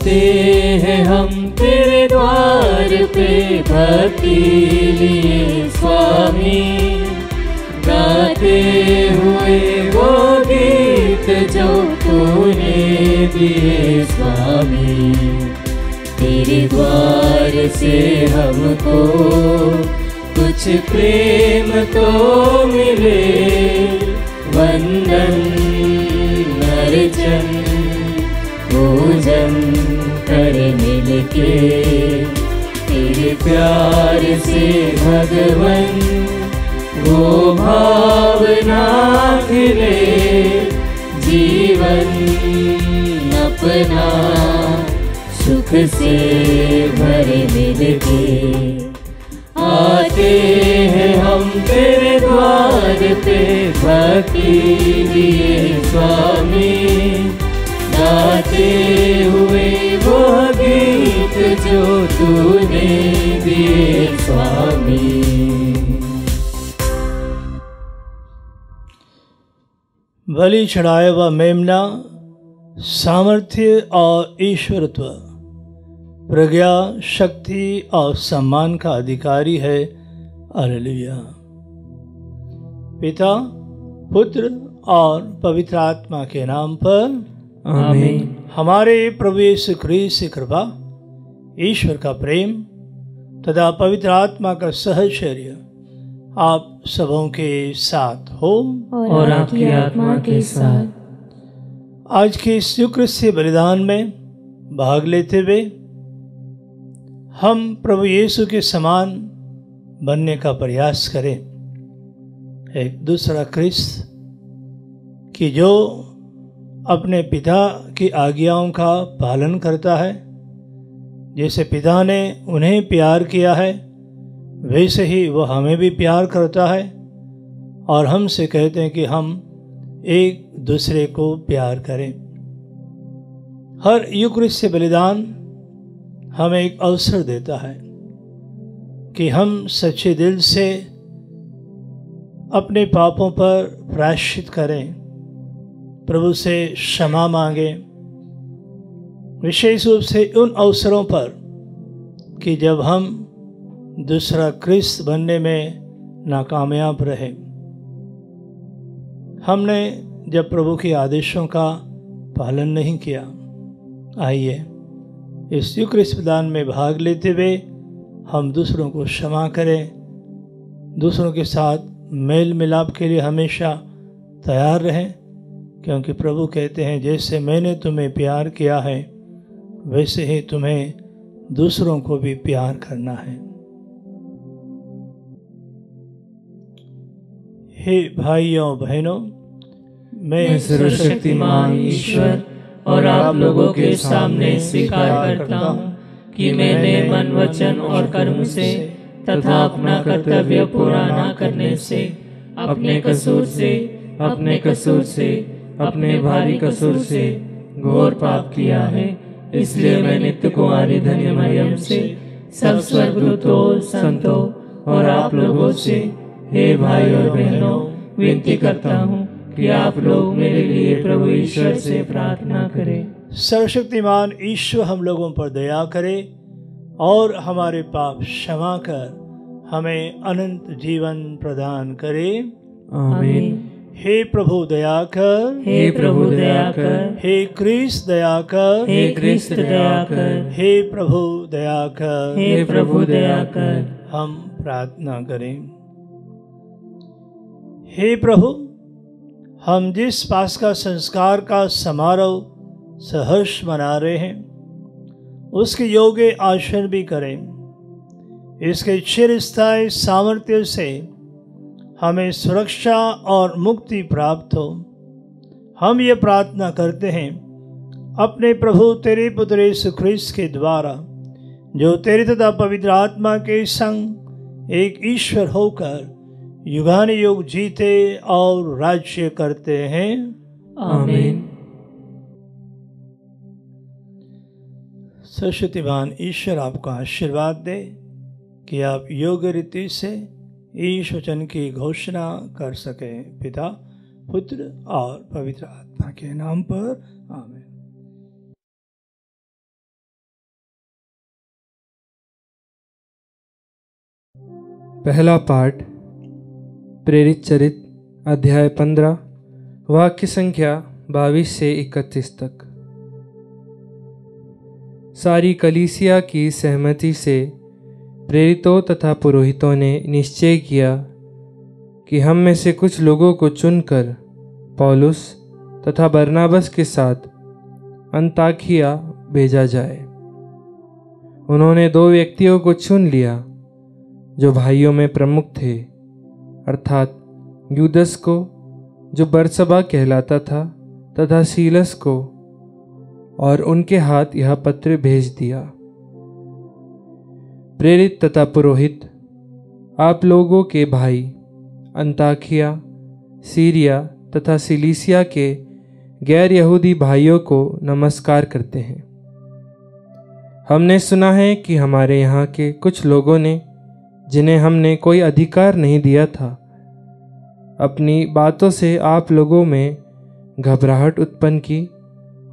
आते हैं हम तेरे द्वार पे भक्ति लिए स्वामी, गाते हुए वो गीत जो तूने दिए स्वामी। तेरे द्वार से हमको कुछ प्रेम तो मिले, वंदन अर्चन पूजन करे मिलके। तेरे प्यार से भगवन वो भावना खिले, जीवन अपना सुख से भरे मिलके। आते हैं हम तेरे द्वार पे भक्ति लिए स्वामी, गाते हुए वो गीत जो तूने दिए स्वामी। बलि चढ़ाया हुआ मेमना सामर्थ्य और ईश्वरत्व, प्रज्ञा, शक्ति और सम्मान का अधिकारी है। हालेलुया। पिता, पुत्र और पवित्र आत्मा के नाम पर आमीन। हमारे प्रभु यीशु ख्रीस्त की कृपा, ईश्वर का प्रेम तथा पवित्र आत्मा का सहचर्य आप सबों के साथ हो और आपकी आत्मा के साथ। आज के इस यूक्रिस्तीय बलिदान में भाग लेते हुए हम प्रभु यीशु के समान बनने का प्रयास करें। एक दूसरा ख्रिस्त कि जो अपने पिता की आज्ञाओं का पालन करता है, जैसे पिता ने उन्हें प्यार किया है वैसे ही वह हमें भी प्यार करता है, और हमसे कहते हैं कि हम एक दूसरे को प्यार करें। हर यूक्रिस्तीय बलिदान हमें एक अवसर देता है कि हम सच्चे दिल से अपने पापों पर प्रायश्चित करें, प्रभु से क्षमा मांगें। विशेष रूप से उन अवसरों पर कि जब हम दूसरा ख्रिस्त बनने में नाकामयाब रहे, हमने जब प्रभु के आदेशों का पालन नहीं किया। आइए इस यूक्रिस्ट बलिदान में भाग लेते हुए हम दूसरों को क्षमा करें, दूसरों के साथ मेल मिलाप के लिए हमेशा तैयार रहें, क्योंकि प्रभु कहते हैं जैसे मैंने तुम्हें प्यार किया है वैसे ही तुम्हें दूसरों को भी प्यार करना है। हे भाइयों बहनों, मैं सर्वशक्तिमान ईश्वर और आप लोगों के सामने स्वीकार करता हूँ कि मैंने मन, वचन और कर्म से तथा अपना कर्तव्य पूरा न करने से, अपने कसूर से, अपने भारी कसूर से घोर पाप किया है। इसलिए मैं नित्य कुमारी धन्य मरियम से, सब स्वर्गदूतों, संतों और आप लोगों से, हे भाई और बहनों, विनती करता हूँ कि आप लोग मेरे लिए प्रभु ईश्वर से प्रार्थना करें। सर्वशक्तिमान ईश्वर हम लोगों पर दया करे और हमारे पाप क्षमा कर हमें अनंत जीवन प्रदान करे। आमीन। हे प्रभु दया कर, हे प्रभु दया कर, हे क्रिस्त दया कर, हे क्रिस्त दया कर, हे प्रभु दया कर, हे प्रभु दया कर। हम प्रार्थना करें। हे प्रभु, हम जिस पास्का संस्कार का समारोह सहर्ष मना रहे हैं उसके योग्य आचरण भी करें। इसके चिरस्थायी सामर्थ्य से हमें सुरक्षा और मुक्ति प्राप्त हो। हम ये प्रार्थना करते हैं अपने प्रभु तेरे पुत्र यीशु ख्रीस्त के द्वारा, जो तेरे तथा पवित्र आत्मा के संग एक ईश्वर होकर युगानुयुग जीते और राज्य करते हैं। आमीन। सर्वशक्तिमान ईश्वर आपको आशीर्वाद दे कि आप योग्य रीति से ईश वचन की घोषणा कर सकें। पिता, पुत्र और पवित्र आत्मा के नाम पर आमीन। पहला पाठ प्रेरित चरित्र अध्याय 15 वाक्य संख्या 22 से 31 तक। सारी कलीसिया की सहमति से प्रेरितों तथा पुरोहितों ने निश्चय किया कि हम में से कुछ लोगों को चुनकर पौलुस तथा बरनाबस के साथ अंताकिया भेजा जाए। उन्होंने 2 व्यक्तियों को चुन लिया जो भाइयों में प्रमुख थे, अर्थात यूदस को जो बरसबा कहलाता था तथा सीलस को, और उनके हाथ यह पत्र भेज दिया। प्रेरित तथा पुरोहित आप लोगों के भाई अंताकिया, सीरिया तथा सिलीसिया के गैर यहूदी भाइयों को नमस्कार करते हैं। हमने सुना है कि हमारे यहाँ के कुछ लोगों ने, जिन्हें हमने कोई अधिकार नहीं दिया था, अपनी बातों से आप लोगों में घबराहट उत्पन्न की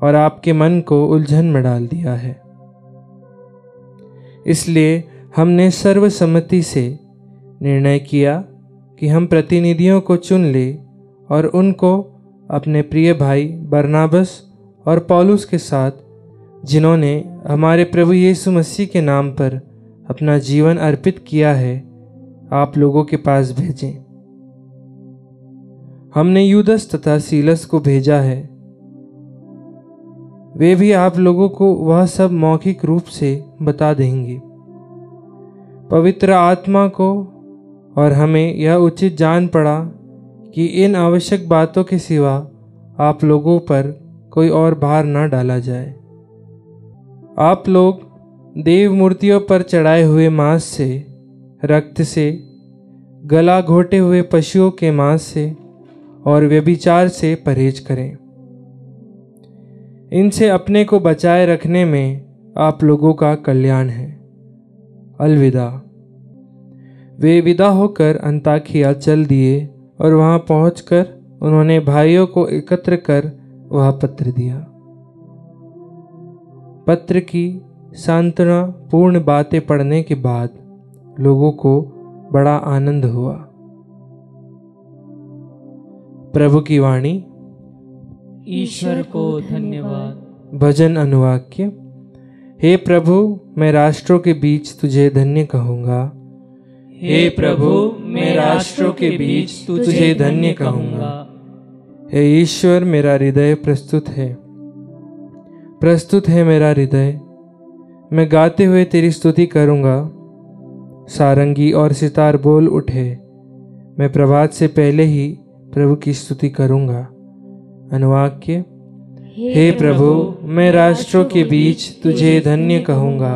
और आपके मन को उलझन में डाल दिया है। इसलिए हमने सर्वसम्मति से निर्णय किया कि हम प्रतिनिधियों को चुन ले और उनको अपने प्रिय भाई बरनाबस और पौलुस के साथ, जिन्होंने हमारे प्रभु यीशु मसीह के नाम पर अपना जीवन अर्पित किया है, आप लोगों के पास भेजें। हमने यूदस तथा सीलस को भेजा है। वे भी आप लोगों को वह सब मौखिक रूप से बता देंगे। पवित्र आत्मा को और हमें यह उचित जान पड़ा कि इन आवश्यक बातों के सिवा आप लोगों पर कोई और भार न डाला जाए। आप लोग देव मूर्तियों पर चढ़ाए हुए मांस से, रक्त से, गला घोटे हुए पशुओं के मांस से और व्यभिचार से परहेज करें। इनसे अपने को बचाए रखने में आप लोगों का कल्याण है। अलविदा। वे विदा होकर अंताकिया चल दिए और वहां पहुंचकर उन्होंने भाइयों को एकत्र कर वह पत्र दिया। पत्र की सांत्वना पूर्ण बातें पढ़ने के बाद लोगों को बड़ा आनंद हुआ। प्रभु की वाणी। ईश्वर को धन्यवाद। भजन अनुवाक्य। हे प्रभु, मैं राष्ट्रों के बीच तुझे धन्य कहूँगा। हे प्रभु, मैं राष्ट्रों के बीच तुझे धन्य कहूँगा। हे ईश्वर, मेरा हृदय प्रस्तुत है मेरा हृदय। मैं गाते हुए तेरी स्तुति करूँगा। सारंगी और सितार बोल उठे। मैं प्रभात से पहले ही प्रभु की स्तुति करूँगा। अनुवाक्य। हे प्रभु, मैं राष्ट्रों के बीच तुझे धन्य कहूँगा।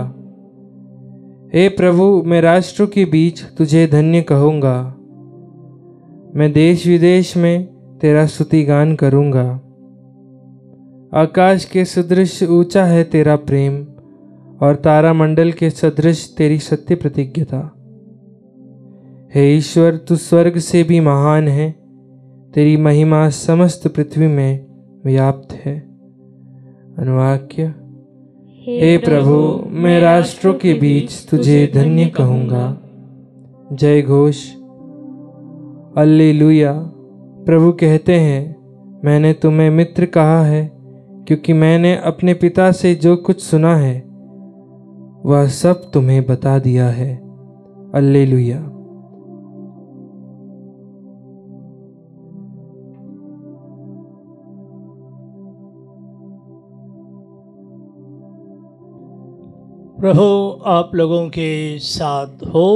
हे प्रभु, मैं राष्ट्रों के बीच तुझे धन्य कहूँगा। मैं देश विदेश में तेरा स्तुति गान करूँगा। आकाश के सदृश ऊंचा है तेरा प्रेम और तारामंडल के सदृश तेरी सत्य प्रतिज्ञता। हे ईश्वर, तू स्वर्ग से भी महान है। तेरी महिमा समस्त पृथ्वी में व्याप्त है। अनुवाक्य। हे प्रभु, मैं राष्ट्रों के बीच तुझे धन्य कहूँगा। जय घोष। हालेलुया। प्रभु कहते हैं, मैंने तुम्हें मित्र कहा है, क्योंकि मैंने अपने पिता से जो कुछ सुना है वह सब तुम्हें बता दिया है। हालेलुया। प्रभु आप लोगों के साथ हो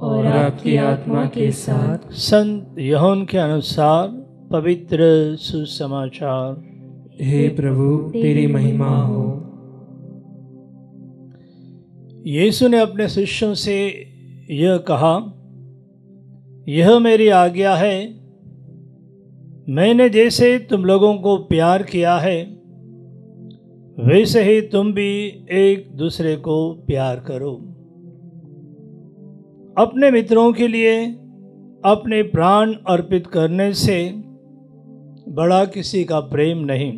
और आपकी आत्मा के साथ। संत यूहन्ना के अनुसार पवित्र सुसमाचार। हे प्रभु, तेरी महिमा हो। यीशु ने अपने शिष्यों से यह कहा, यह मेरी आज्ञा है, मैंने जैसे तुम लोगों को प्यार किया है वैसे ही तुम भी एक दूसरे को प्यार करो। अपने मित्रों के लिए अपने प्राण अर्पित करने से बड़ा किसी का प्रेम नहीं।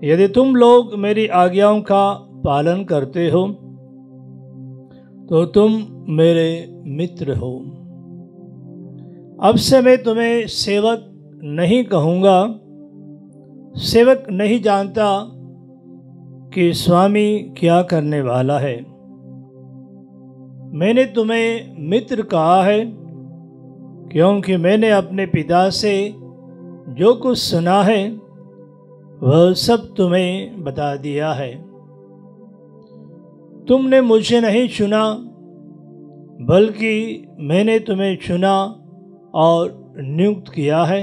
यदि तुम लोग मेरी आज्ञाओं का पालन करते हो तो तुम मेरे मित्र हो। अब से मैं तुम्हें सेवक नहीं कहूँगा, सेवक नहीं जानता कि स्वामी क्या करने वाला है। मैंने तुम्हें मित्र कहा है, क्योंकि मैंने अपने पिता से जो कुछ सुना है वह सब तुम्हें बता दिया है। तुमने मुझे नहीं चुना, बल्कि मैंने तुम्हें चुना और नियुक्त किया है,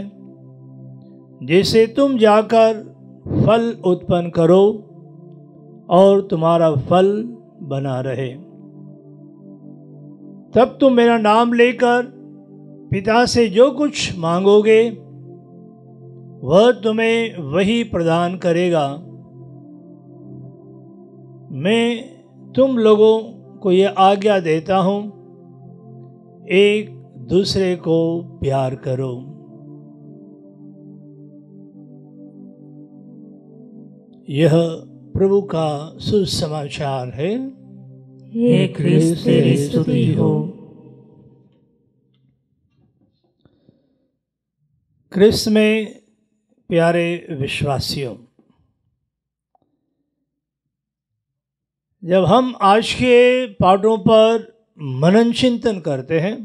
जैसे तुम जाकर फल उत्पन्न करो और तुम्हारा फल बना रहे। तब तुम मेरा नाम लेकर पिता से जो कुछ मांगोगे वह तुम्हें वही प्रदान करेगा। मैं तुम लोगों को यह आज्ञा देता हूँ, एक दूसरे को प्यार करो। यह प्रभु का सुसमाचार है। हे क्रिस्त तेरी स्तुति हो। क्रिस्त में प्यारे विश्वासियों, जब हम आज के पाठों पर मनन चिंतन करते हैं,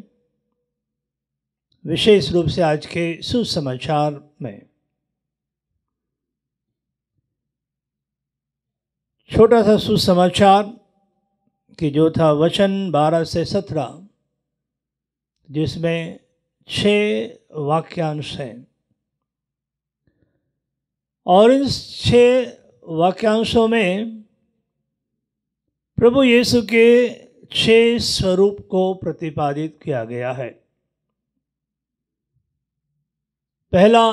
विशेष रूप से आज के सुसमाचार में, छोटा सा सुसमाचार कि जो था वचन 12 से 17, जिसमें 6 वाक्यांश हैं, और इन 6 वाक्यांशों में प्रभु यीशु के 6 स्वरूप को प्रतिपादित किया गया है। पहला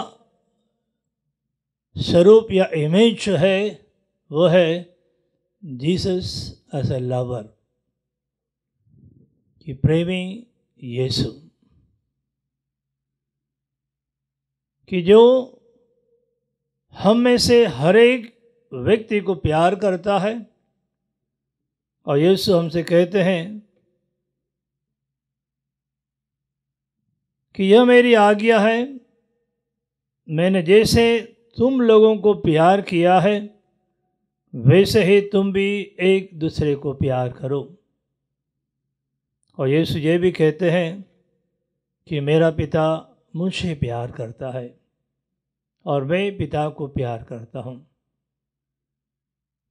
स्वरूप या इमेज जो है वो है जीसस एज ए लवर, कि प्रेमी यीशु, कि जो हम में से हर एक व्यक्ति को प्यार करता है। और यीशु हमसे कहते हैं कि यह मेरी आज्ञा है, मैंने जैसे तुम लोगों को प्यार किया है वैसे ही तुम भी एक दूसरे को प्यार करो। और यीशु ये भी कहते हैं कि मेरा पिता मुझे प्यार करता है और मैं पिता को प्यार करता हूँ।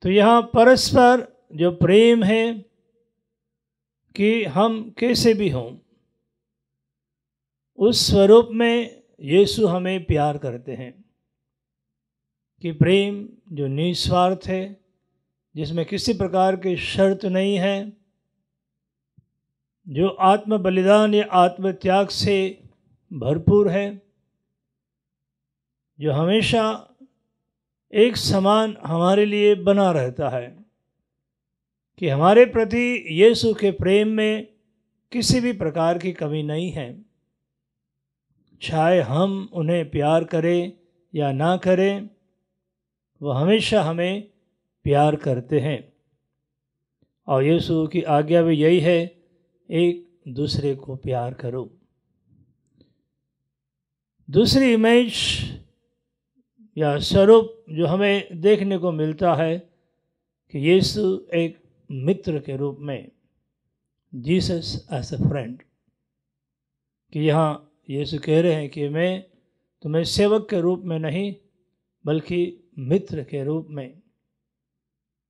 तो यहाँ परस्पर जो प्रेम है कि हम कैसे भी हों, उस स्वरूप में यीशु हमें प्यार करते हैं, कि प्रेम जो निस्वार्थ है, जिसमें किसी प्रकार की शर्त नहीं है, जो आत्म बलिदान या आत्म त्याग से भरपूर है, जो हमेशा एक समान हमारे लिए बना रहता है, कि हमारे प्रति यीशु के प्रेम में किसी भी प्रकार की कमी नहीं है। चाहे हम उन्हें प्यार करें या ना करें, वह हमेशा हमें प्यार करते हैं। और यीशु की आज्ञा भी यही है, एक दूसरे को प्यार करो। दूसरी इमेज या स्वरूप जो हमें देखने को मिलता है कि यीशु एक मित्र के रूप में, जीसस एज ए फ्रेंड, कि यहाँ यीशु कह रहे हैं कि मैं तुम्हें सेवक के रूप में नहीं बल्कि मित्र के रूप में,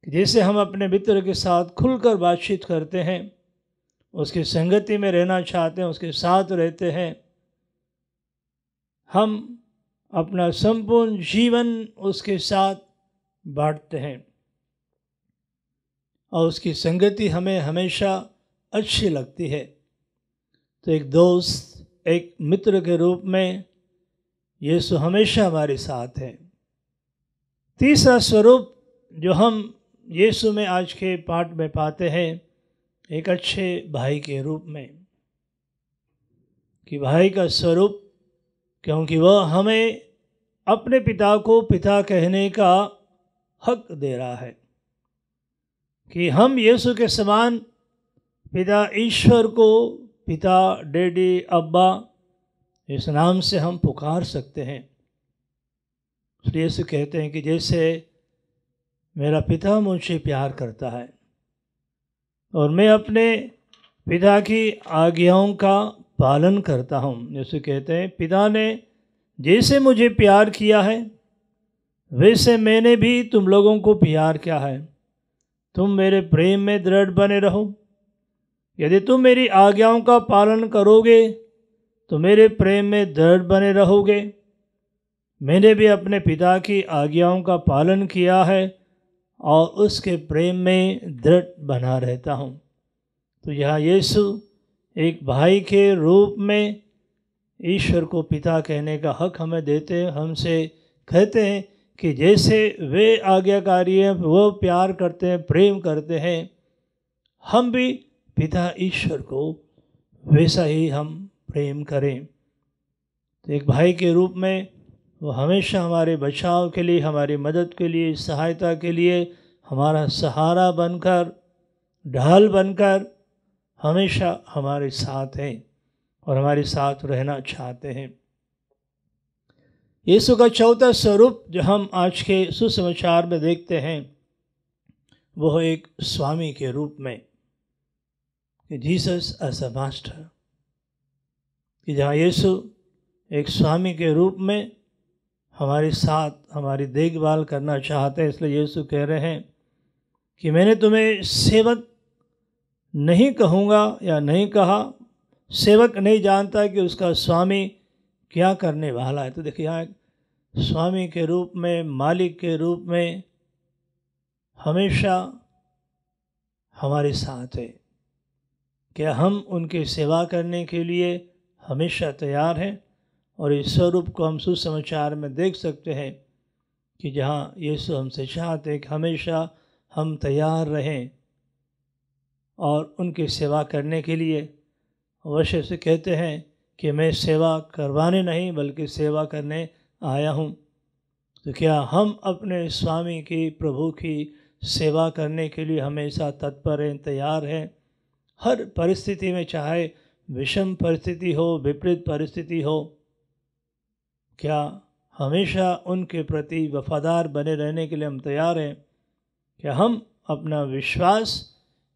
जैसे हम अपने मित्र के साथ खुलकर बातचीत करते हैं, उसकी संगति में रहना चाहते हैं, उसके साथ रहते हैं, हम अपना संपूर्ण जीवन उसके साथ बांटते हैं और उसकी संगति हमें हमेशा अच्छी लगती है। तो एक दोस्त, एक मित्र के रूप में यीशु हमेशा हमारे साथ है। तीसरा स्वरूप जो हम यीशु में आज के पाठ में पाते हैं, एक अच्छे भाई के रूप में, कि भाई का स्वरूप, क्योंकि वह हमें अपने पिता को पिता कहने का हक दे रहा है, कि हम यीशु के समान पिता ईश्वर को पिता, डैडी, अब्बा इस नाम से हम पुकार सकते हैं। इसलिए यीशु कहते हैं कि जैसे मेरा पिता मुझसे प्यार करता है और मैं अपने पिता की आज्ञाओं का पालन करता हूँ। यीशु कहते हैं पिता ने जैसे मुझे प्यार किया है वैसे मैंने भी तुम लोगों को प्यार किया है, तुम मेरे प्रेम में दृढ़ बने रहो। यदि तुम मेरी आज्ञाओं का पालन करोगे तो मेरे प्रेम में दृढ़ बने रहोगे। मैंने भी अपने पिता की आज्ञाओं का पालन किया है और उसके प्रेम में दृढ़ बना रहता हूँ। तो यहाँ यीशु एक भाई के रूप में ईश्वर को पिता कहने का हक हमें देते हैं। हमसे कहते हैं कि जैसे वे आज्ञाकारी हैं, वो प्यार करते हैं, प्रेम करते हैं, हम भी पिता ईश्वर को वैसा ही हम प्रेम करें। तो एक भाई के रूप में वो हमेशा हमारे बचाव के लिए, हमारी मदद के लिए, सहायता के लिए हमारा सहारा बनकर, ढाल बनकर हमेशा हमारे साथ हैं और हमारे साथ रहना चाहते हैं। यीशु का चौथा स्वरूप जो हम आज के सुसमाचार में देखते हैं वो है एक स्वामी के रूप में, कि जीसस एज अ मास्टर, कि जहाँ यीशु एक स्वामी के रूप में हमारे साथ हमारी देखभाल करना चाहते हैं। इसलिए यीशु कह रहे हैं कि मैंने तुम्हें सेवक नहीं कहूँगा या नहीं कहा। सेवक नहीं जानता कि उसका स्वामी क्या करने वाला है। तो देखिए यहाँ स्वामी के रूप में, मालिक के रूप में हमेशा हमारे साथ है। क्या हम उनकी सेवा करने के लिए हमेशा तैयार हैं? और इस स्वरूप को हम सुसमाचार में देख सकते हैं कि जहाँ यीशु हमसे चाहते हैं कि हमेशा हम तैयार रहें और उनकी सेवा करने के लिए। अवश्य से कहते हैं कि मैं सेवा करवाने नहीं बल्कि सेवा करने आया हूँ। तो क्या हम अपने स्वामी की, प्रभु की सेवा करने के लिए हमेशा तत्पर हैं, तैयार हैं? हर परिस्थिति में, चाहे विषम परिस्थिति हो, विपरीत परिस्थिति हो, क्या हमेशा उनके प्रति वफादार बने रहने के लिए हम तैयार हैं? क्या हम अपना विश्वास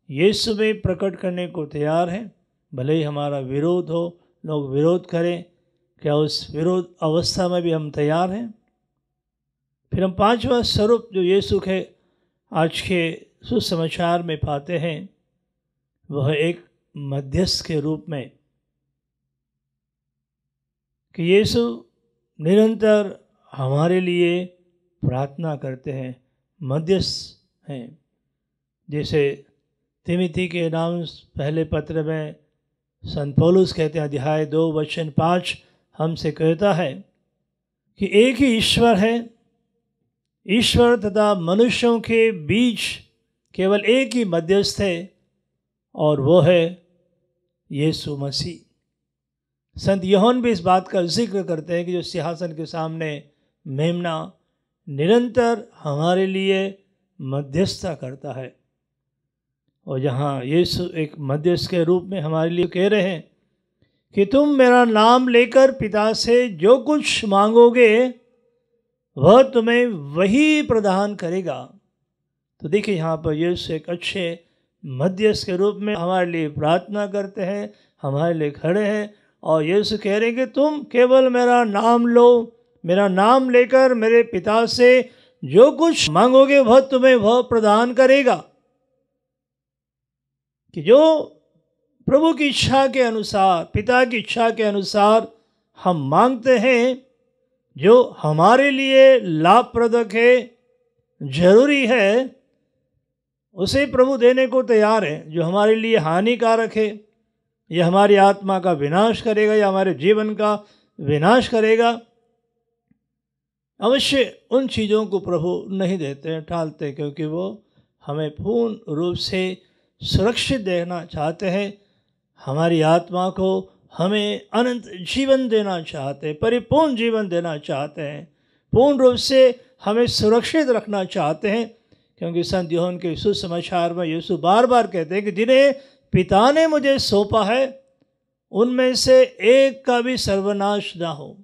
यीशु में प्रकट करने को तैयार हैं? भले ही हमारा विरोध हो, लोग विरोध करें, क्या उस विरोध अवस्था में भी हम तैयार हैं? फिर हम पांचवा स्वरूप जो यीशु के आज के सुसमाचार में पाते हैं वह एक मध्यस्थ के रूप में, कि यीशु निरंतर हमारे लिए प्रार्थना करते हैं, मध्यस्थ हैं। जैसे तिमिथी के नाम पहले पत्र में संत पौलुस कहते हैं, अध्याय 2 वचन 5 हमसे कहता है कि एक ही ईश्वर है, ईश्वर तथा मनुष्यों के बीच केवल एक ही मध्यस्थ है और वो है यीशु मसीह। संत यूहन्ना भी इस बात का जिक्र करते हैं कि जो सिंहासन के सामने मेमना निरंतर हमारे लिए मध्यस्थता करता है। और जहाँ यीशु एक मध्यस्थ के रूप में हमारे लिए कह रहे हैं कि तुम मेरा नाम लेकर पिता से जो कुछ मांगोगे वह तुम्हें वही प्रदान करेगा। तो देखिए यहाँ पर यीशु एक अच्छे मध्यस्थ के रूप में हमारे लिए प्रार्थना करते हैं, हमारे लिए खड़े हैं। और यीशु कह रहे हैं कि तुम केवल मेरा नाम लो, मेरा नाम लेकर मेरे पिता से जो कुछ मांगोगे वह तुम्हें वह प्रदान करेगा। कि जो प्रभु की इच्छा के अनुसार, पिता की इच्छा के अनुसार हम मांगते हैं, जो हमारे लिए लाभप्रदक है, जरूरी है, उसे प्रभु देने को तैयार है। जो हमारे लिए हानिकारक है, यह हमारी आत्मा का विनाश करेगा या हमारे जीवन का विनाश करेगा, अवश्य उन चीज़ों को प्रभु नहीं देते हैं, टालते, क्योंकि वो हमें पूर्ण रूप से सुरक्षित देखना चाहते हैं। हमारी आत्मा को हमें अनंत जीवन देना चाहते हैं, परिपूर्ण जीवन देना चाहते हैं, पूर्ण रूप से हमें सुरक्षित रखना चाहते हैं। क्योंकि संत यूहन्ना के सुसमाचार में यीशु बार बार कहते हैं कि जिन्हें पिता ने मुझे सौंपा है उनमें से एक का भी सर्वनाश ना हो।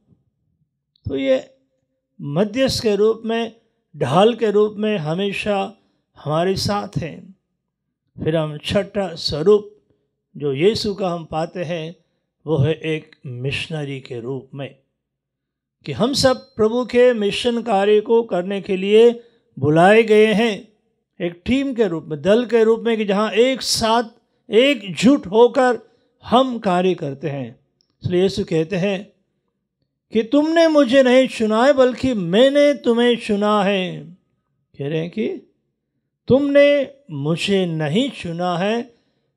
तो ये मध्यस्थ के रूप में, ढाल के रूप में हमेशा हमारे साथ हैं। फिर हम छठा स्वरूप जो यीशु का हम पाते हैं वो है एक मिशनरी के रूप में, कि हम सब प्रभु के मिशन कार्य को करने के लिए बुलाए गए हैं, एक टीम के रूप में, दल के रूप में, कि जहाँ एक साथ एकजुट होकर हम कार्य करते हैं। इसलिए यीशु कहते हैं कि तुमने मुझे नहीं चुना है बल्कि मैंने तुम्हें चुना है। कह रहे हैं कि तुमने मुझे नहीं चुना है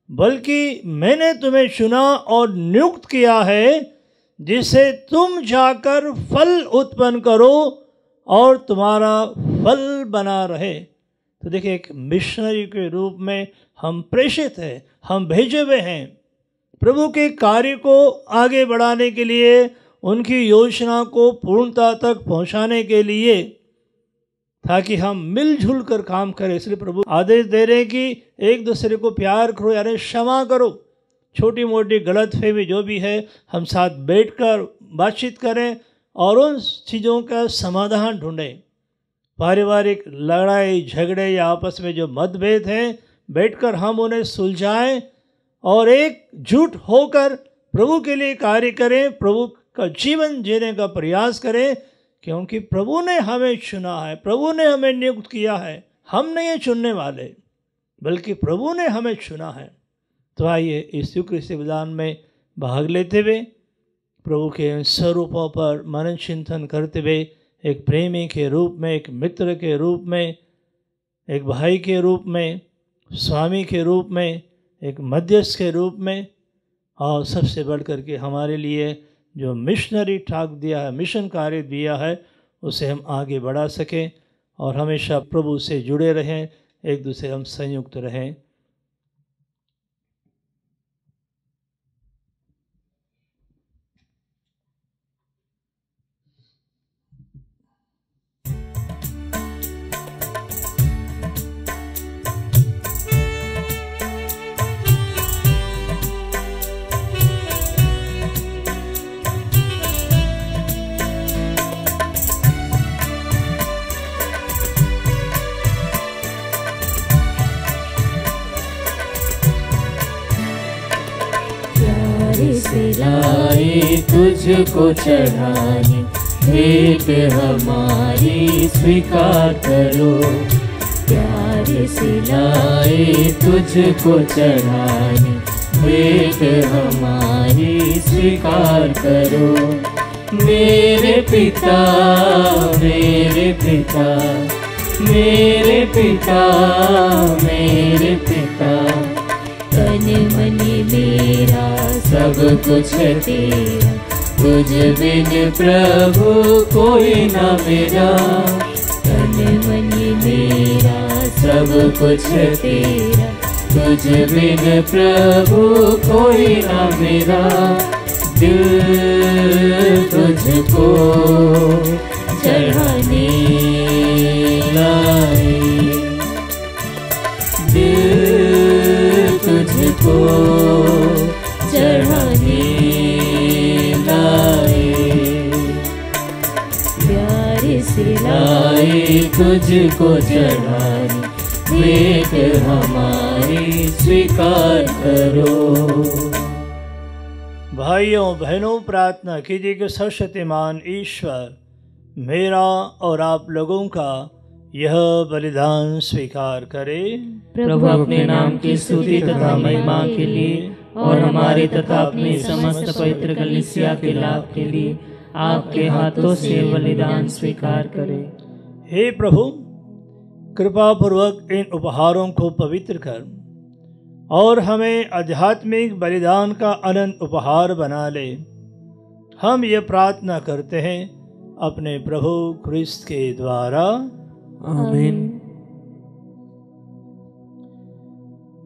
बल्कि मैंने तुम्हें चुना और नियुक्त किया है, जिससे तुम जाकर फल उत्पन्न करो और तुम्हारा फल बना रहे। तो देखिए, एक मिशनरी के रूप में हम प्रेषित हैं, हम भेजे हुए हैं प्रभु के कार्य को आगे बढ़ाने के लिए, उनकी योजना को पूर्णता तक पहुंचाने के लिए, ताकि हम मिलजुल कर काम करें। इसलिए प्रभु आदेश दे रहे हैं कि एक दूसरे को प्यार करो, यानी क्षमा करो, छोटी मोटी गलतफहमी जो भी है हम साथ बैठकर बातचीत करें और उन चीज़ों का समाधान ढूंढें। पारिवारिक लड़ाई झगड़े या आपस में जो मतभेद हैं, बैठकर हम उन्हें सुलझाएं और एकजुट होकर प्रभु के लिए कार्य करें, प्रभु का जीवन जीने का प्रयास करें, क्योंकि प्रभु ने हमें चुना है, प्रभु ने हमें नियुक्त किया है। हम नहीं चुनने वाले, बल्कि प्रभु ने हमें चुना है। तो आइए इस यूक्रिस्ती बलिदान में भाग लेते हुए प्रभु के स्वरूपों पर मनन चिंतन करते हुए, एक प्रेमी के रूप में, एक मित्र के रूप में, एक भाई के रूप में, स्वामी के रूप में, एक मध्यस्थ के रूप में, और सबसे बढ़ कर के हमारे लिए जो मिशनरी टास्क दिया है, मिशन कार्य दिया है, उसे हम आगे बढ़ा सकें और हमेशा प्रभु से जुड़े रहें, एक दूसरे हम संयुक्त रहें। लाए तुझको चढ़ाने, भेंट हमारी स्वीकार करो। प्यार से लाए तुझको चढ़ाने, भेंट हमारी स्वीकार करो। मेरे पिता, मेरे पिता, मेरे पिता, मेरे पिता, तन मन मेरा सब कुछ है तेरा, तुझ बिन प्रभु कोई ना मेरा। तन मन मेरा सब कुछ है तेरा, तुझ बिन प्रभु कोई ना मेरा। दिल तुझको चढ़ाने लाए, दिल तुझको चढ़ाने लाए। प्यार से लाए तुझको चढ़ाने, भेंट हमारी स्वीकार करो। भाइयों बहनों, प्रार्थना कीजिए कि सर्वशक्तिमान ईश्वर मेरा और आप लोगों का यह बलिदान स्वीकार करे। प्रभु अपने नाम की स्तुति तथा महिमा के लिए और हमारे तथा अपने समस्त पवित्र कलीसिया के लाभ के लिए आपके हाथों से बलिदान स्वीकार करे। हे प्रभु, कृपा पूर्वक इन उपहारों को पवित्र कर और हमें आध्यात्मिक बलिदान का अनंत उपहार बना ले। हम ये प्रार्थना करते हैं अपने प्रभु क्रिस्त के द्वारा, आमीन।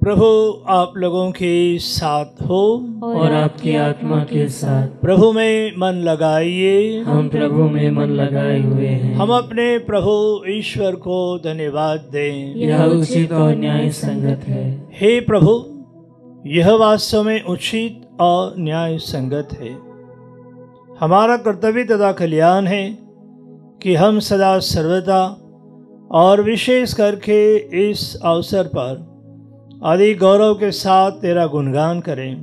प्रभु आप लोगों के साथ हो और आपकी आत्मा के साथ। प्रभु में मन लगाइए। हम प्रभु में मन लगाए हुए हैं। हम अपने प्रभु ईश्वर को धन्यवाद दें। यह उचित और न्याय संगत है। हे प्रभु, यह वास्तव में उचित और न्याय संगत है। हमारा कर्तव्य तथा कल्याण है कि हम सदा सर्वदा और विशेष करके इस अवसर पर अधिक गौरव के साथ तेरा गुणगान करें,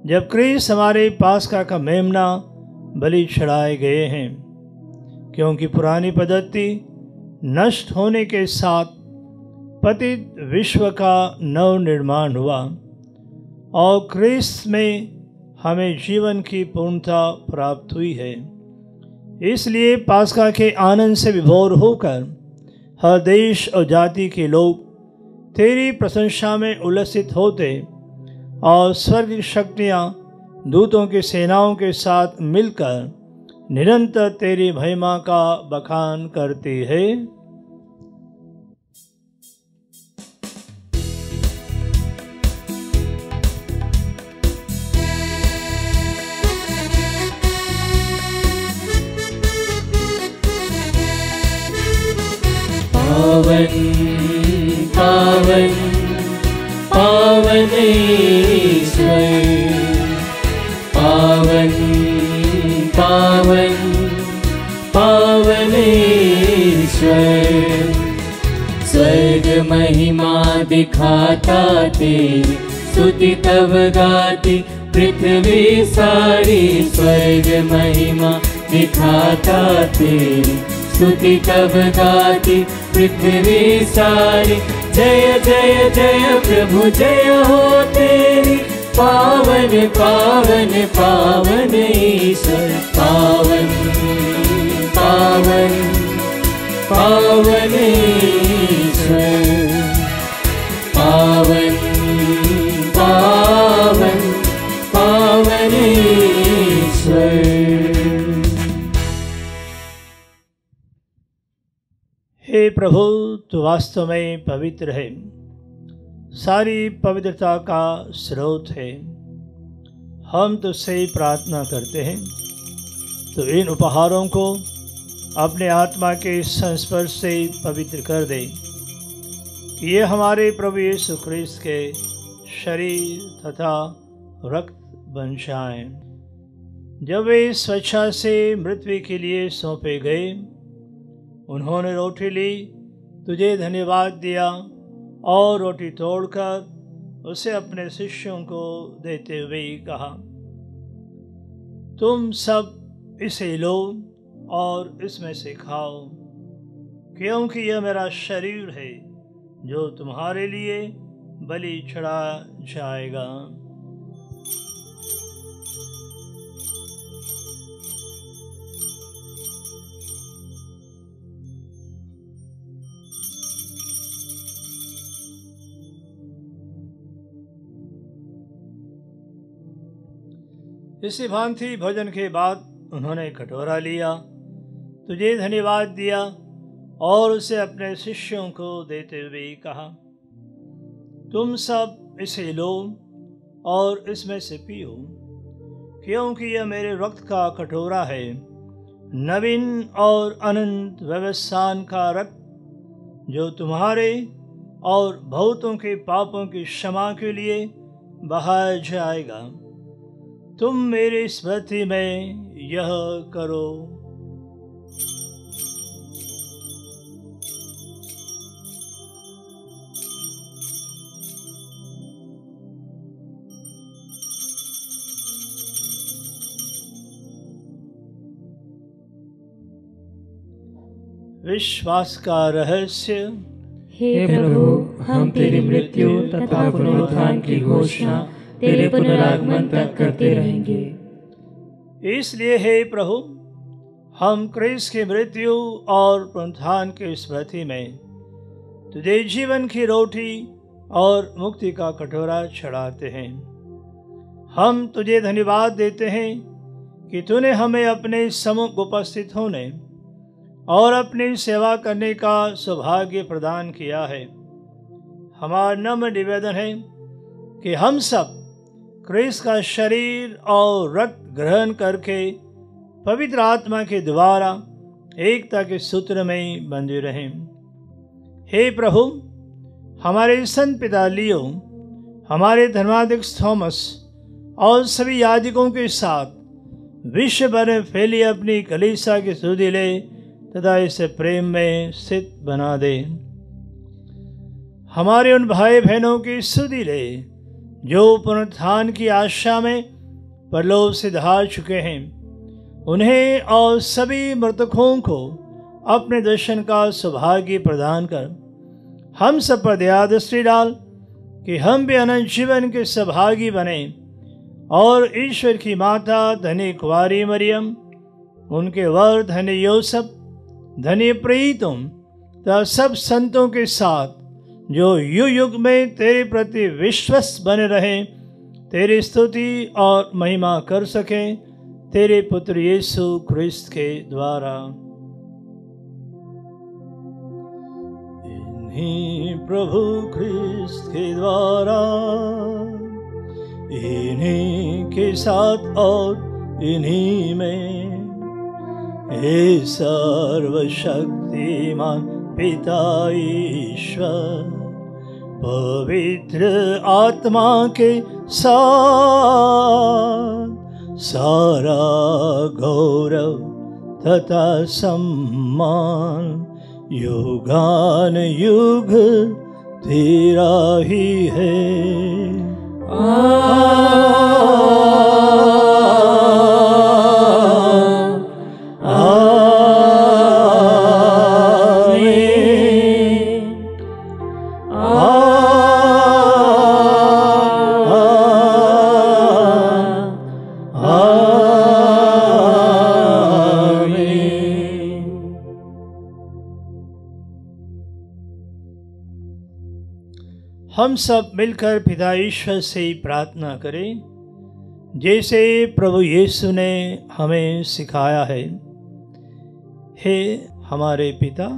जब क्रिस्त हमारे पास्का का मेमना बलि चढ़ाए गए हैं, क्योंकि पुरानी पद्धति नष्ट होने के साथ पतित विश्व का नव निर्माण हुआ और क्रिस्त में हमें जीवन की पूर्णता प्राप्त हुई है। इसलिए पास्का के आनंद से विभोर होकर हर देश और जाति के लोग तेरी प्रशंसा में उल्लसित होते और स्वर्ग की शक्तियाँ दूतों की सेनाओं के साथ मिलकर निरंतर तेरी महिमा का बखान करती है। पावन पावन पावन ईश्वर, पावन पावन पावन ईश्वर, स्वर्ग महिमा दिखाता तेरी स्तुति तब गाती पृथ्वी सारी। स्वर्ग महिमा दिखाता तेरी स्तुति तब गाती पृथ्वी सारी। जय जय जय प्रभु जय हो तेरी, पावन पावन पावन ईश्वर, पावन पावन पावन ईश्वर, पावन पावन पावन ईश्वर। हे प्रभु, तू वास्तव में पवित्र है, सारी पवित्रता का स्रोत है। हम तुझसे प्रार्थना करते हैं तो इन उपहारों को अपने आत्मा के संस्पर्श से पवित्र कर दे। ये हमारे प्रभु यीशु ख्रीस्त के शरीर तथा रक्त बन जाएं। जब वे स्वेच्छा से मृत्यु के लिए सौंपे गए, उन्होंने रोटी ली, तुझे धन्यवाद दिया और रोटी तोड़कर उसे अपने शिष्यों को देते हुए कहा, तुम सब इसे लो और इसमें से खाओ, क्योंकि यह मेरा शरीर है जो तुम्हारे लिए बलि चढ़ा जाएगा। इसी भांति भोजन के बाद उन्होंने कटोरा लिया, तुझे धन्यवाद दिया और उसे अपने शिष्यों को देते हुए कहा, तुम सब इसे लो और इसमें से पियो, क्योंकि यह मेरे रक्त का कटोरा है, नवीन और अनंत व्यवसान का रक्त, जो तुम्हारे और बहुतों के पापों की क्षमा के लिए बहाया जाएगा। तुम मेरी स्मृति में यह करो। विश्वास का रहस्य। हे प्रभु, हम तेरी मृत्यु तथा पुनरुत्थान की घोषणा तेरे पुनरागमन तक करते रहेंगे। इसलिए हे प्रभु, हम क्रिस्त की मृत्यु और पुनरुत्थान की स्मृति में तुझे जीवन की रोटी और मुक्ति का कटोरा चढ़ाते हैं। हम तुझे धन्यवाद देते हैं कि तूने हमें अपने सम्मुख उपस्थित होने और अपनी सेवा करने का सौभाग्य प्रदान किया है। हमारा नम्र निवेदन है कि हम सब क्रिस्त का शरीर और रक्त ग्रहण करके पवित्र आत्मा के द्वारा एकता के सूत्र में बंधे रहें। हे प्रभु, हमारे संत पिता लियो, हमारे धर्माध्यक्ष थॉमस और सभी याजकों के साथ विश्व भर में फैली अपनी कलीसिया की सुधि ले तथा इसे प्रेम में स्थित बना दे। हमारे उन भाई बहनों की सुधि ले जो पुनरुत्थान की आशा में परलोक से धार चुके हैं, उन्हें और सभी मृतकों को अपने दर्शन का सौभाग्य प्रदान कर। हम सब पर दया दृष्टि डाल कि हम भी अनंत जीवन के सहभागी बने और ईश्वर की माता धन्य कुंवारी मरियम, उनके वर धन्य योसेफ, धन्य प्रीतम तथा सब संतों के साथ जो युग युग में तेरे प्रति विश्वस्त बने रहें, तेरी स्तुति और महिमा कर सकें, तेरे पुत्र यीशु क्रिस्त के द्वारा। इन्हीं प्रभु क्रिस्त के द्वारा, इन्हीं के साथ और इन्हीं में, हे सर्वशक्तिमान पिता ईश्वर, पवित्र आत्मा के साथ सारा गौरव तथा सम्मान युगान युग तेरा ही है। हम सब मिलकर पिता ईश्वर से प्रार्थना करें जैसे प्रभु यीशु ने हमें सिखाया है। हे हमारे पिता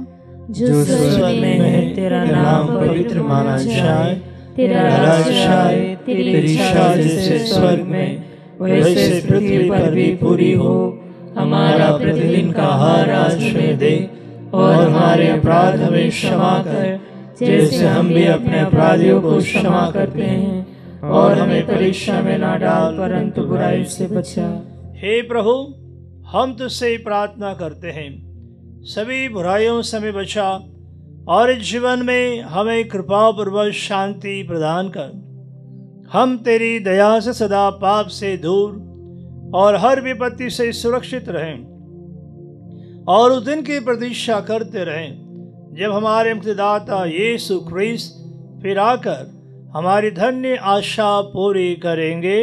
जो स्वर्ग में है, तेरा नाम पवित्र माना जाए, तेरा राज्य आए, तेरी इच्छा जैसे स्वर्ग में वैसे पृथ्वी पर भी पूरी हो। हमारा प्रतिदिन का आहार आज हमें दे और हमारे अपराध हमें क्षमा कर जैसे हम भी अपने अपराधियों को क्षमा करते हैं, और हमें परीक्षा में ना डाल परंतु बुराई से बचा। हे प्रभु, हम तुझसे प्रार्थना करते हैं, सभी बुराइयों से हमें बचा और इस जीवन में हमें कृपा पूर्वक शांति प्रदान कर। हम तेरी दया से सदा पाप से दूर और हर विपत्ति से सुरक्षित रहें और उस दिन की प्रतीक्षा करते रहें जब हमारे मुक्तिदाता यीशु क्रिस्त फिर आकर हमारी धन्य आशा पूरी करेंगे।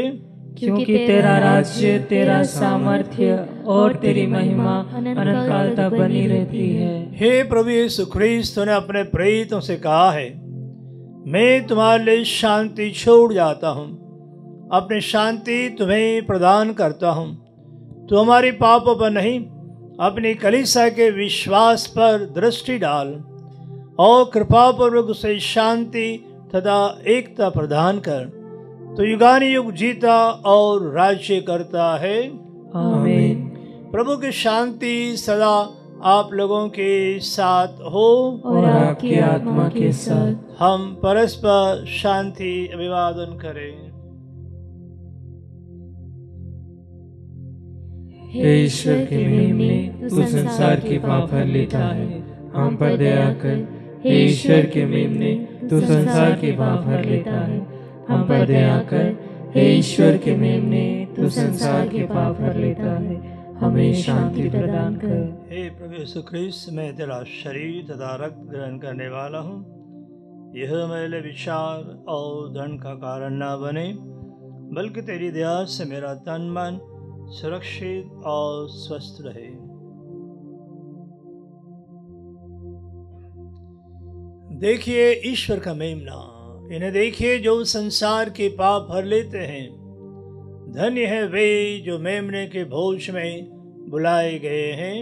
क्योंकि तेरा राज्य, तेरा सामर्थ्य और तेरी महिमा अनंत काल तक बनी रहती है। हे प्रभु यीशु क्रिस्त ने अपने प्रेरितों से कहा है, मैं तुम्हारे लिए शांति छोड़ जाता हूँ, अपनी शांति तुम्हें प्रदान करता हूँ। तू हमारी पापों पर नहीं, अपनी कलीसिया के विश्वास पर दृष्टि डाल और कृपा पूर्वक उसे शांति तथा एकता प्रदान कर। तो युगान युग जीता और राज्य करता है। आमीन। प्रभु की शांति सदा आप लोगों के साथ हो और आपकी आत्मा के साथ। हम परस्पर शांति अभिवादन करें। हे ईश्वर के मेमने, तू संसार के पाप हर लेता है, हम पर दया कर। हे ईश्वर के मेमने, तू संसार के पाप हर लेता है, हम पर दया कर। हे ईश्वर के मेमने, तू संसार के पाप हर लेता है, हमें शांति प्रदान कर। हे प्रभु यीशु क्रिस्त, मैं तेरा शरीर तथा रक्त ग्रहण करने वाला हूँ। यह मेरे विचार और दंड का कारण न बने, बल्कि तेरी दया से मेरा तन मन सुरक्षित और स्वस्थ रहे। देखिए ईश्वर का मेमना, इन्हें देखिए जो संसार के पाप हर लेते हैं। धन्य है वे जो मेमने के भोज में बुलाए गए हैं।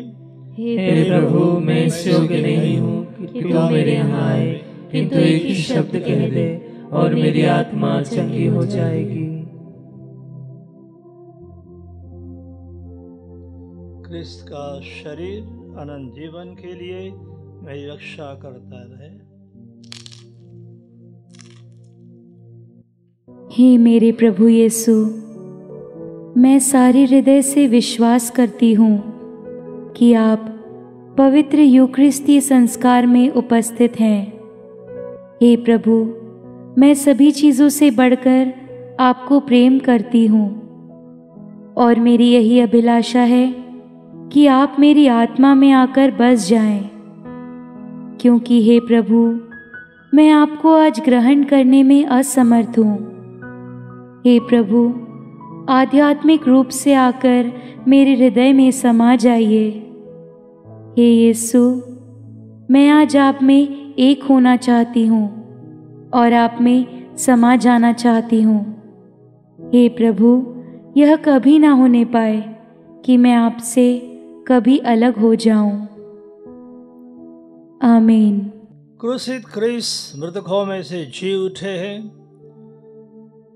हे प्रभु, मैं इस योग्य नहीं हूँ कि तू मेरे यहाँ आए, किंतु एक ही शब्द कह दे और मेरी आत्मा चंगी हो जाएगी। क्रिस्त का शरीर अनंत जीवन के लिए मेरी रक्षा करता रहे। हे मेरे प्रभु यीशु, मैं सारे हृदय से विश्वास करती हूँ कि आप पवित्र यूकरिस्ती संस्कार में उपस्थित हैं। हे प्रभु, मैं सभी चीज़ों से बढ़कर आपको प्रेम करती हूँ और मेरी यही अभिलाषा है कि आप मेरी आत्मा में आकर बस जाएं, क्योंकि हे प्रभु, मैं आपको आज ग्रहण करने में असमर्थ हूँ। हे प्रभु, आध्यात्मिक रूप से आकर मेरे हृदय में समा जाइए। हे यीशु, मैं आज आप में एक होना चाहती हूँ और आप में समा जाना चाहती हूँ। हे प्रभु, यह कभी ना होने पाए कि मैं आपसे कभी अलग हो जाऊं। आमीन। क्रूसित क्रिस्त मृतकों में से जी उठे हैं,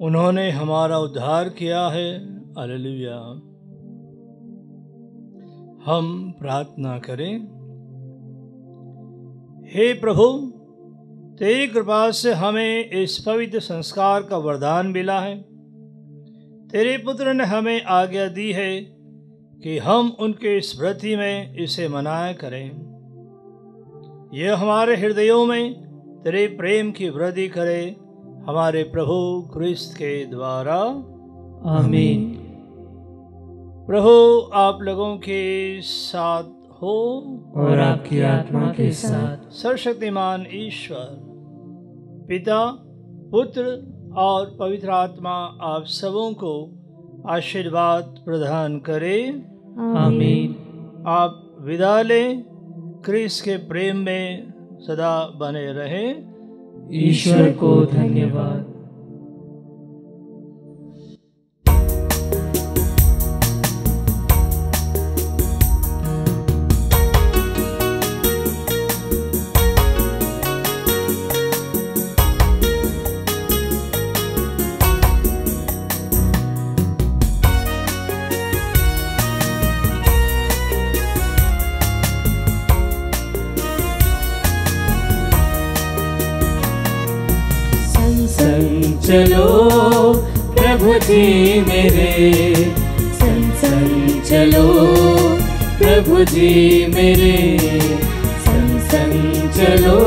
उन्होंने हमारा उद्धार किया है। हालेलुया। हम प्रार्थना करें। हे प्रभु, तेरी कृपा से हमें इस पवित्र संस्कार का वरदान मिला है। तेरे पुत्र ने हमें आज्ञा दी है कि हम उनके स्मृति में इसे मनाया करें। यह हमारे हृदयों में तेरे प्रेम की वृद्धि करे, हमारे प्रभु क्रिस्त के द्वारा। आमीन। प्रभु आप लोगों के साथ हो और आपकी आत्मा के साथ। सर्वशक्तिमान ईश्वर पिता, पुत्र और पवित्र आत्मा आप सबों को आशीर्वाद प्रदान करे। आमीन। आप विदा लें, क्रिस्त के प्रेम में सदा बने रहें। ईश्वर को धन्यवाद। चलो प्रभु जी मेरे, संग संग चलो प्रभु जी मेरे, संग संग चलो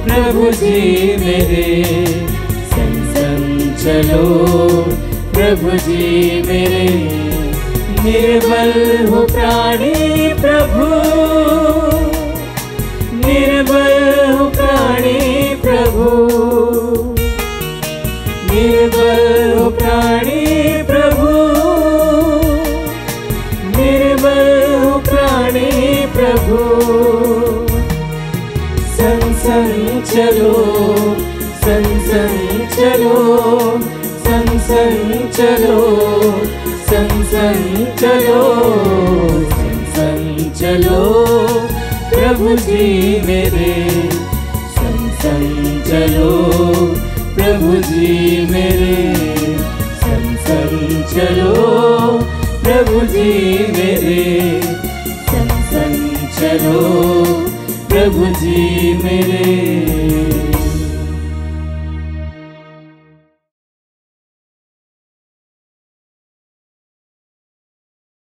प्रभु जी मेरे, संग संग चलो प्रभु जी मेरे। निर्बल हो प्राणी प्रभु, निर्बल हो प्राणी प्रभु, निर्बल हो प्राणी प्रभु, निर्बल हो प्राणी प्रभु। संग संग चलो, संग संग चलो, संग संग चलो, संग संग चलो, संग संग चलो प्रभु जी मेरे, संग संग चलो प्रभु जी मेरे, संग संग चलो प्रभु जी मेरे, संग संग चलो प्रभु जी मेरे।